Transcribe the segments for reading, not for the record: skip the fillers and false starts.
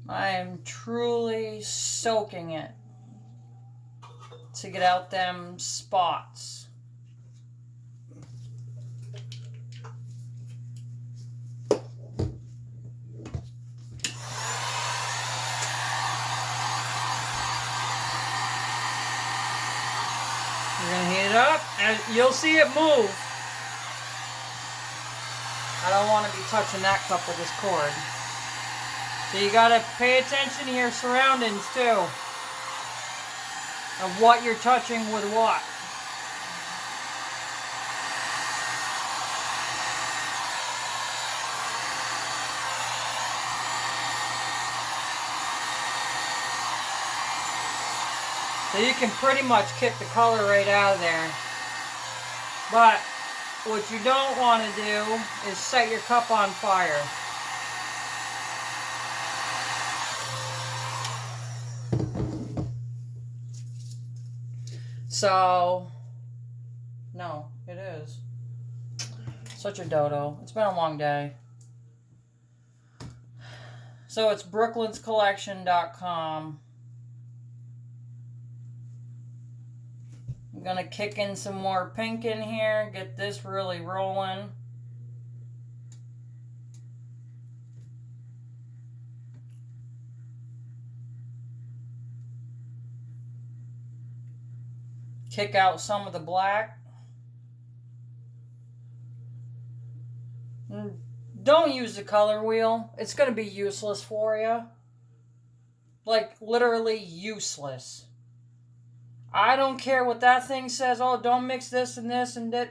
I am truly soaking it to get out them spots. We're going to heat it up, and you'll see it move. I don't want to be touching that cup with this cord. So you got to pay attention to your surroundings too. Of what you're touching with what. So you can pretty much kick the color right out of there. But what you don't want to do is set your cup on fire. So, no, it is. Such a dodo. It's been a long day. So it's brooklynscollection.com. I'm going to kick in some more pink in here, get this really rolling. Kick out some of the black. Don't use the color wheel. It's going to be useless for you. Like, literally useless. I don't care what that thing says. Oh, don't mix this and this and that.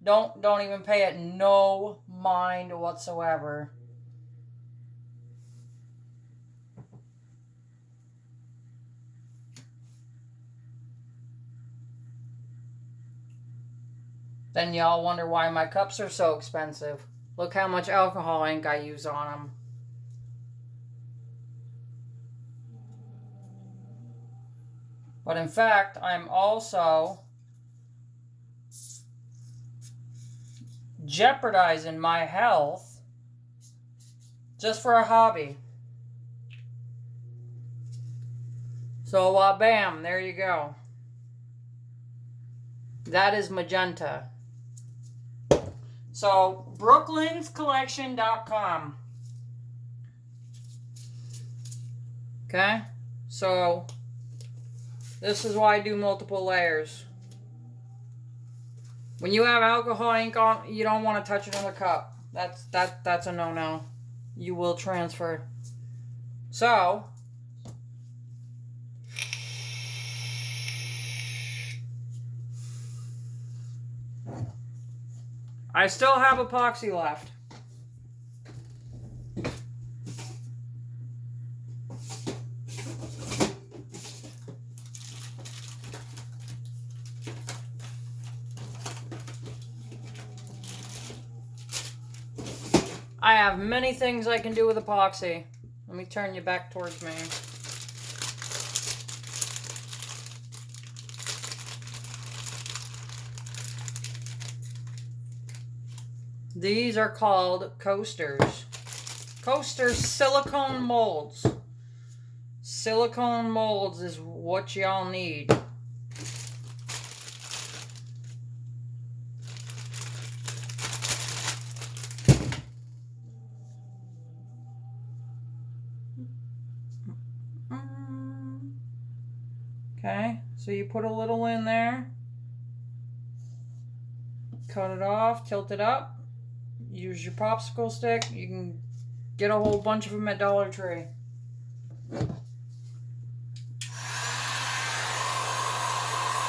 Don't even pay it no mind whatsoever. Then y'all wonder why my cups are so expensive. Look how much alcohol ink I use on them. But in fact, I'm also jeopardizing my health just for a hobby. So, bam, there you go. That is magenta. So, brooklynscollection.com. Okay? So, this is why I do multiple layers. When you have alcohol ink on, you don't want to touch another cup. That's a no-no. You will transfer. So, I still have epoxy left. I have many things I can do with epoxy. Let me turn you back towards me. These are called coasters. Coasters, silicone molds. Silicone molds is what y'all need. Okay, so you put a little in there. Cut it off, tilt it up. Use your popsicle stick. You can get a whole bunch of them at Dollar Tree.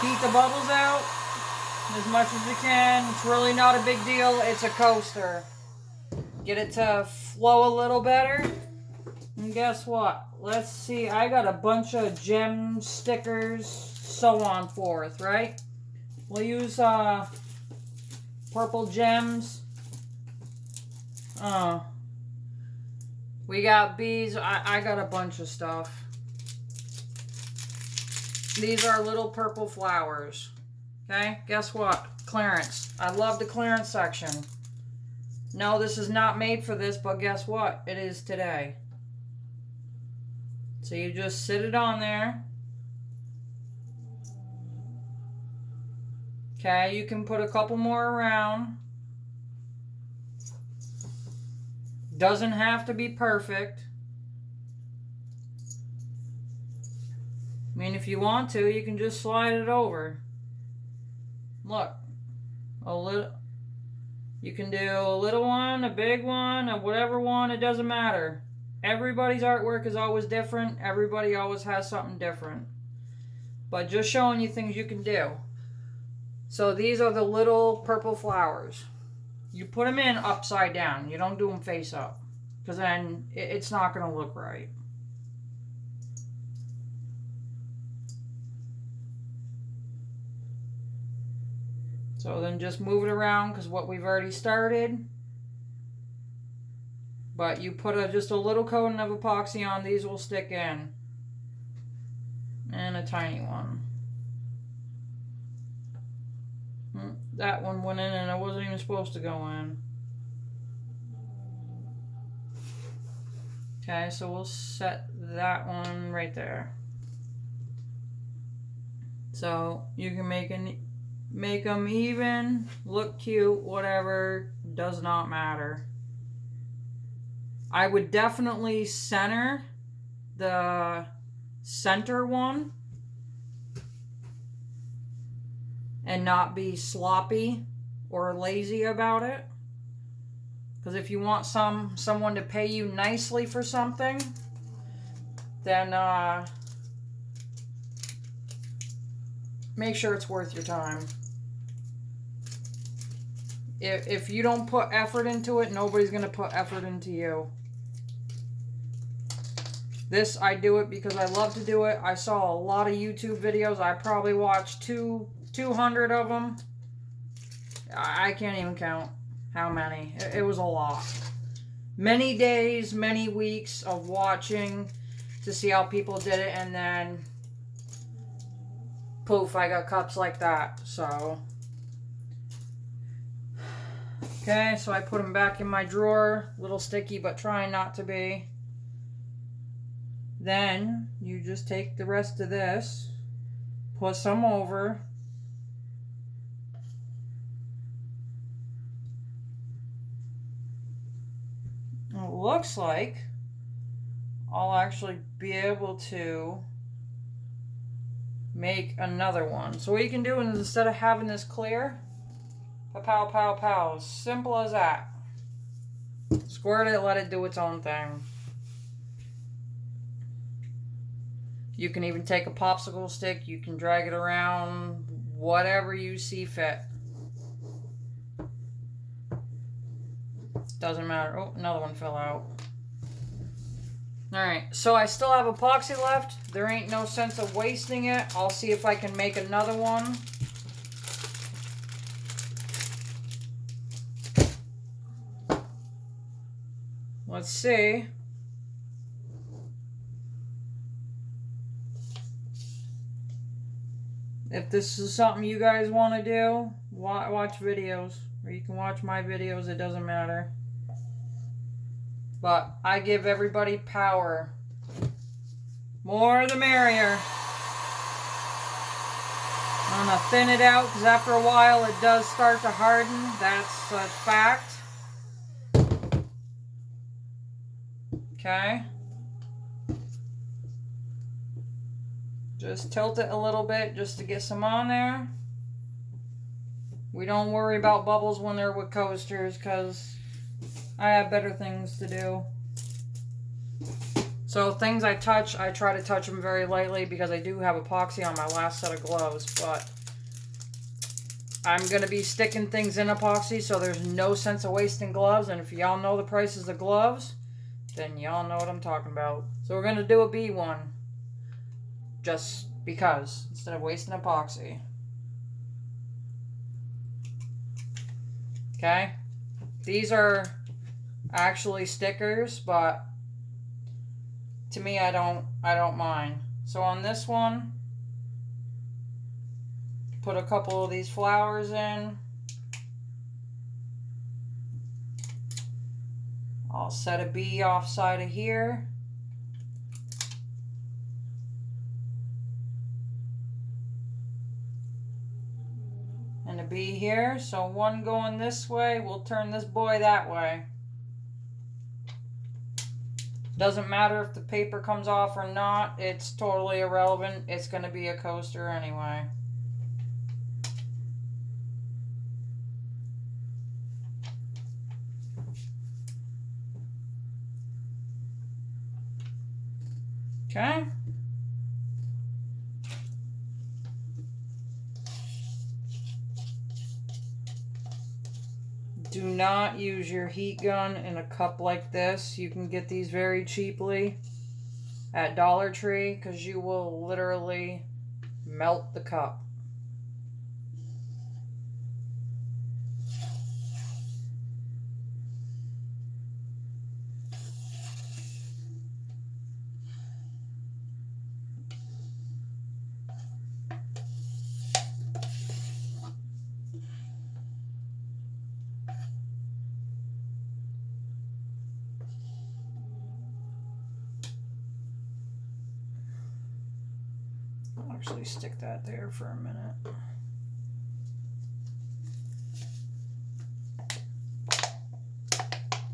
Heat the bubbles out as much as you can. It's really not a big deal. It's a coaster. Get it to flow a little better. And guess what? Let's see. I got a bunch of gem stickers, so on forth, right? We'll use purple gems. We got bees. I got a bunch of stuff. These are little purple flowers. Okay, guess what? Clearance. I love the clearance section. No, this is not made for this, but guess what? It is today. So you just sit it on there. Okay, you can put a couple more around. Doesn't have to be perfect. I mean, if you want to, you can just slide it over. Look, a little. You can do a little one, a big one, a whatever one, it doesn't matter. Everybody's artwork is always different. Everybody always has something different. But just showing you things you can do. So these are the little purple flowers. You put them in upside down. You don't do them face up. Because then it's not going to look right. So then just move it around because what we've already started. But you put just a little coating of epoxy on, these will stick in. And a tiny one. That one went in and it wasn't even supposed to go in. Okay, so we'll set that one right there. So you can make them even, look cute, whatever, does not matter. I would definitely center the center one and not be sloppy or lazy about it. Because if you want someone to pay you nicely for something, then make sure it's worth your time. If you don't put effort into it, nobody's going to put effort into you. This, I do it because I love to do it. I saw a lot of YouTube videos. I probably watched 200 of them. I can't even count how many. It was a lot. Many days, many weeks of watching to see how people did it, and then poof, I got cups like that. So okay, so I put them back in my drawer. A little sticky, but trying not to be. Then you just take the rest of this, put some over. It looks like I'll actually be able to make another one. So what you can do is, instead of having this clear, pow, pow, pow. Simple as that. Squirt it, let it do its own thing. You can even take a popsicle stick, you can drag it around, whatever you see fit. Doesn't matter. Oh, another one fell out. Alright, so I still have epoxy left. There ain't no sense of wasting it. I'll see if I can make another one. Let's see. If this is something you guys want to do, watch videos. Or you can watch my videos, it doesn't matter. But I give everybody power. More the merrier. I'm going to thin it out because after a while it does start to harden. That's a fact. Okay. Just tilt it a little bit just to get some on there. We don't worry about bubbles when they're with coasters because I have better things to do. So things I touch, I try to touch them very lightly because I do have epoxy on my last set of gloves, but I'm going to be sticking things in epoxy, so there's no sense of wasting gloves. And if y'all know the prices of gloves, then y'all know what I'm talking about. So we're going to do a B one. Just because, instead of wasting epoxy. Okay? These are actually stickers, but to me I don't mind. So on this one, put a couple of these flowers in. I'll set a B off side of here. see here? So one going this way, we'll turn this boy that way. Doesn't matter if the paper comes off or not. It's totally irrelevant. It's going to be a coaster anyway. Okay. Do not use your heat gun in a cup like this. You can get these very cheaply at Dollar Tree because you will literally melt the cup. I'll actually stick that there for a minute.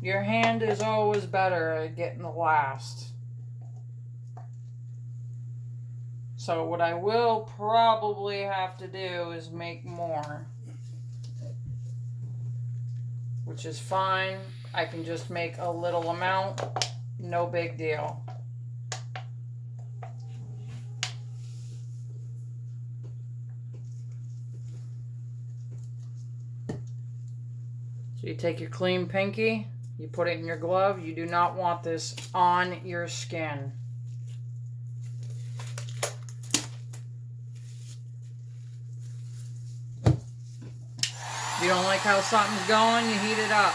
Your hand is always better at getting the last. So what I will probably have to do is make more. Which is fine. I can just make a little amount. No big deal. So you take your clean pinky, you put it in your glove. You do not want this on your skin. If you don't like how something's going, you heat it up.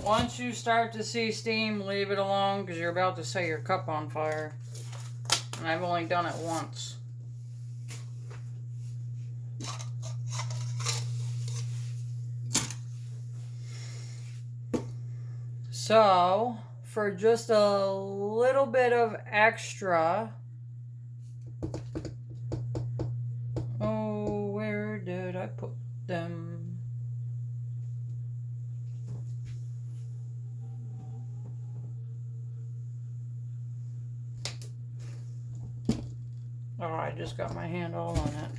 Once you start to see steam, leave it alone because you're about to set your cup on fire. And I've only done it once. So, for just a little bit of extra... Oh, where did I put them? Oh, I just got my hand all on it.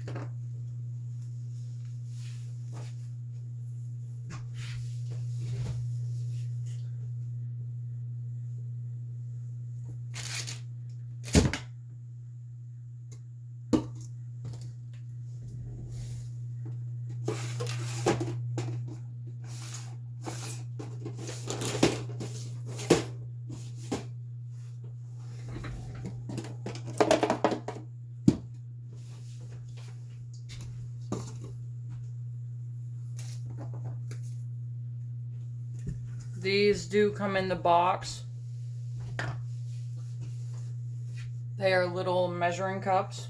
These do come in the box. They are little measuring cups.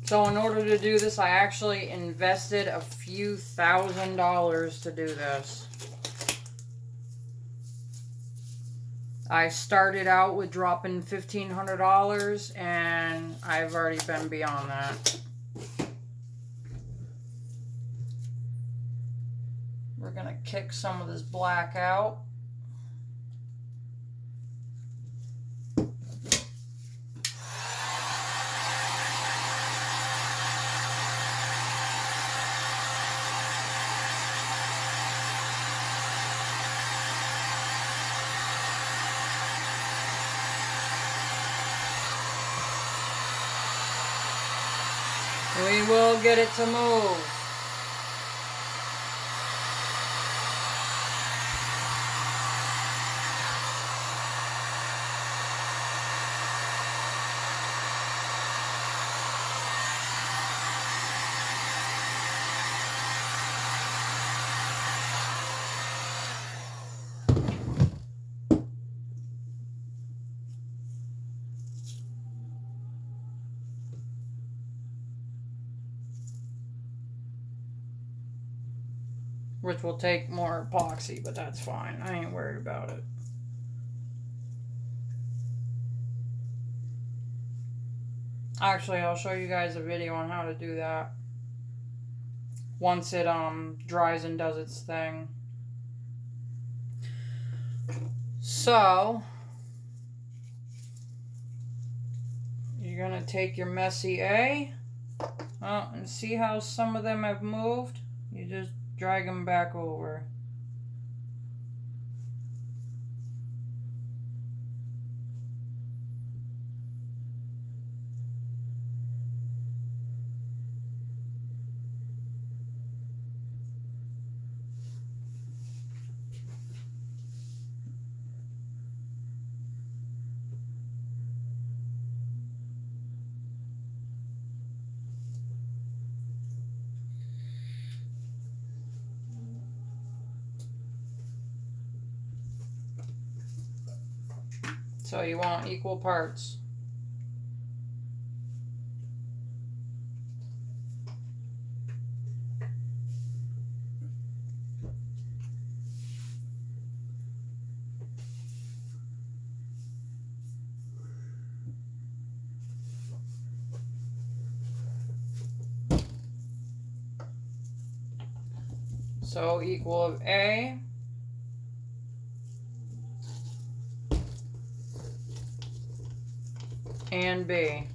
So in order to do this, I actually invested a few $1,000s to do this. I started out with dropping $1,500 and I've already been beyond that. We're going to kick some of this black out. We will get it to move. Which will take more epoxy, but that's fine. I ain't worried about it. Actually, I'll show you guys a video on how to do that once it dries and does its thing. So you're gonna take your messy A, and see how some of them have moved. You just drag them back over. So you want equal parts. So equal of A and B.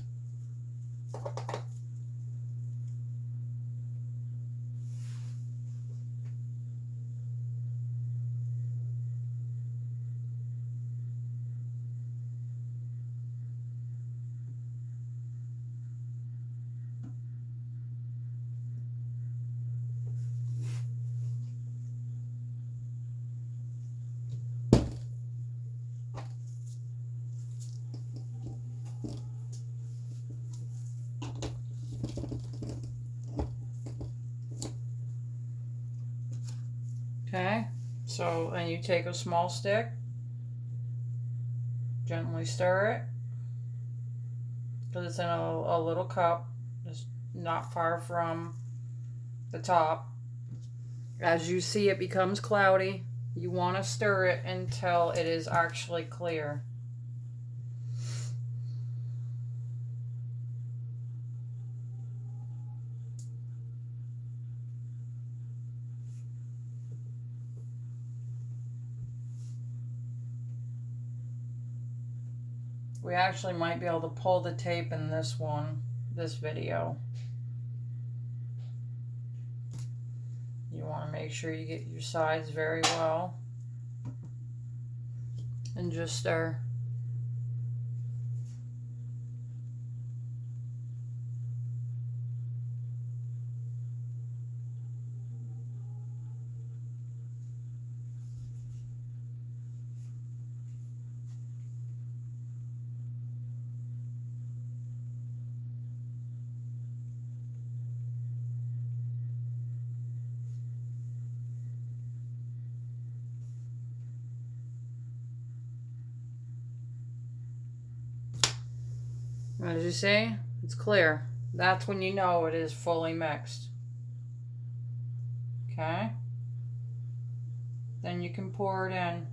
Okay, so then you take a small stick, gently stir it, because it's in a little cup, just not far from the top. As you see it becomes cloudy, you want to stir it until it is actually clear. We actually might be able to pull the tape in this video. You want to make sure you get your sides very well. And just stir. As you see, it's clear. That's when you know it is fully mixed. Okay? Then you can pour it in.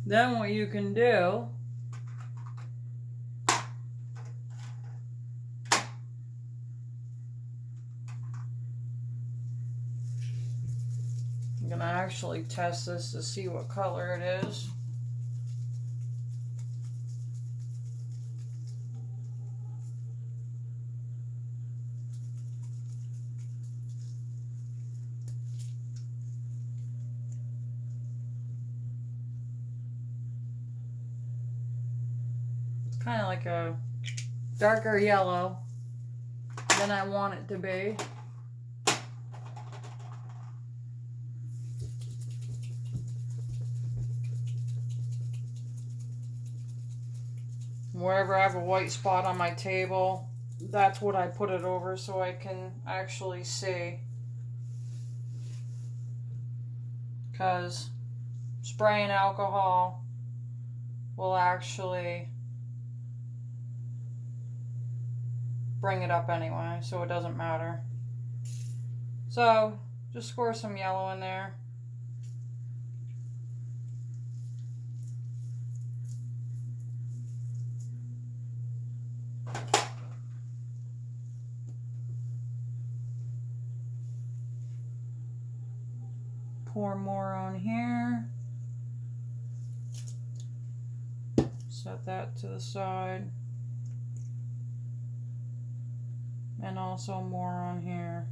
Then what you can do I'm gonna actually test this to see what color it is. It's kind of like a darker yellow than I want it to be. Wherever I have a white spot on my table, that's what I put it over so I can actually see. Because spraying alcohol will actually bring it up anyway, so it doesn't matter. So just squirt some yellow in there. Pour more on here. Set that to the side. And also more on here.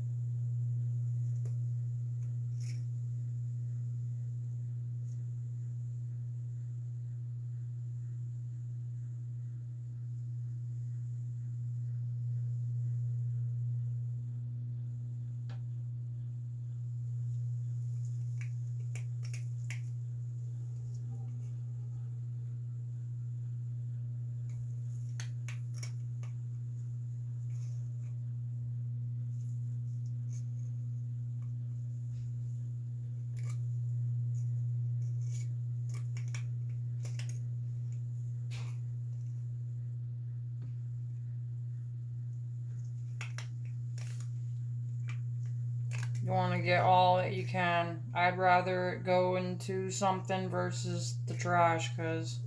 You want to get all that you can. I'd rather it go into something versus the trash because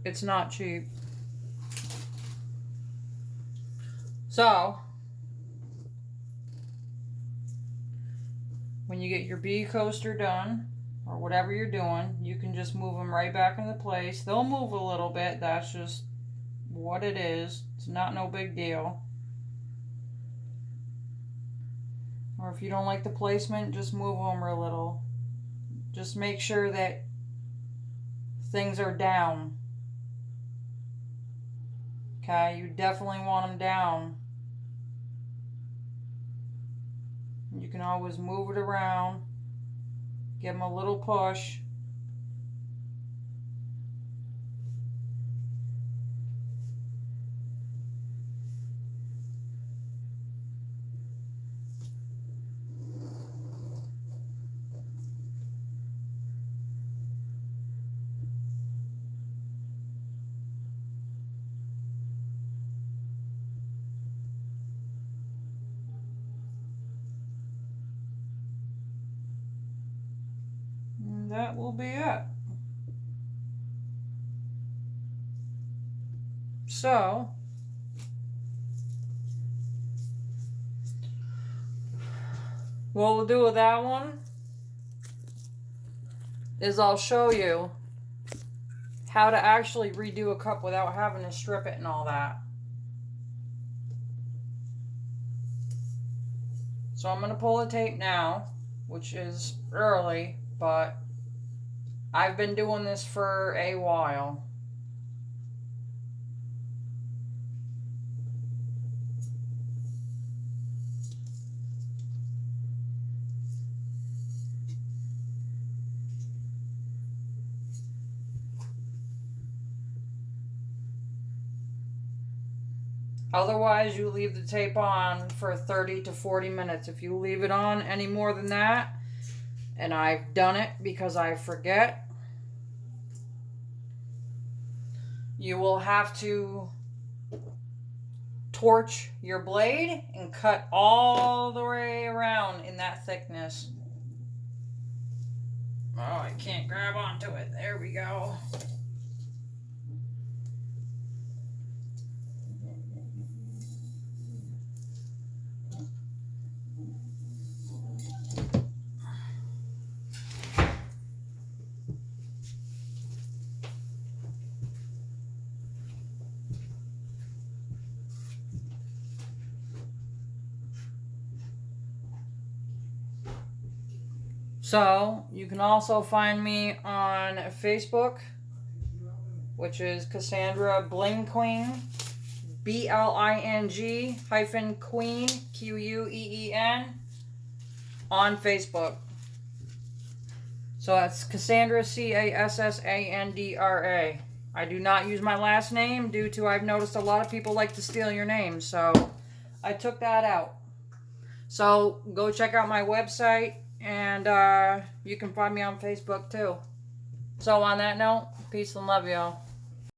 it's not cheap. So, when you get your bee coaster done, or whatever you're doing, you can just move them right back into place. They'll move a little bit. That's just what it is. It's not no big deal. Or if you don't like the placement, just move them a little. Just make sure that things are down. Okay, you definitely want them down. You can always move it around. Give them a little push. And that will be it. So, what we'll do with that one is I'll show you how to actually redo a cup without having to strip it and all that. So I'm going to pull the tape now, which is early, but I've been doing this for a while. Otherwise, you leave the tape on for 30 to 40 minutes. If you leave it on any more than that, and I've done it because I forget, you will have to torch your blade and cut all the way around in that thickness. Oh, I can't grab onto it. There we go. So, you can also find me on Facebook, which is Cassandra Bling Queen, BLING-Queen, QUEEN, on Facebook. So that's Cassandra, Cassandra. I do not use my last name due to I've noticed a lot of people like to steal your name, so I took that out. So go check out my website, and you can find me on Facebook too. So on that note, peace and love, y'all.